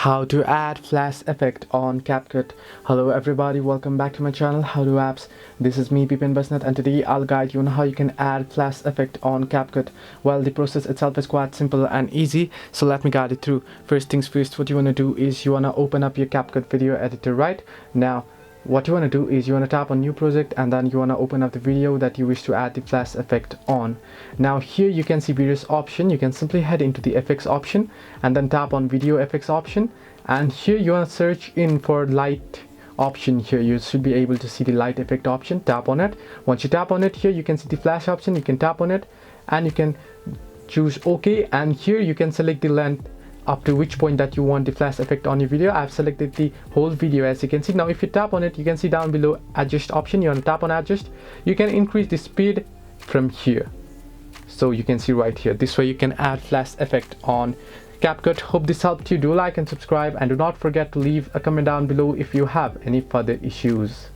How to add flash effect on CapCut. Hello everybody, welcome back to my channel How to Apps. This is me Bipin Basnat, and today I'll guide you on how you can add flash effect on CapCut. Well, the process itself is quite simple and easy, so let me guide it through. First things first, what you want to do is you want to open up your CapCut video editor. Right now what you want to do is you want to tap on new project, and then you want to open up the video that you wish to add the flash effect on. Now here you can see various options. You can simply head into the FX option and then tap on video FX option, and here you want to search in for light option. Here you should be able to see the light effect option. Tap on it. Once you tap on it, here you can see the flash option. You can tap on it and you can choose OK, and here you can select the length up to which point that you want the flash effect on your video. I've selected the whole video, as you can see. Now if you tap on it, you can see down below adjust option. You want to tap on adjust. You can increase the speed from here, so you can see right here. This way you can add flash effect on CapCut. Hope this helped you. Do like and subscribe, and do not forget to leave a comment down below if you have any further issues.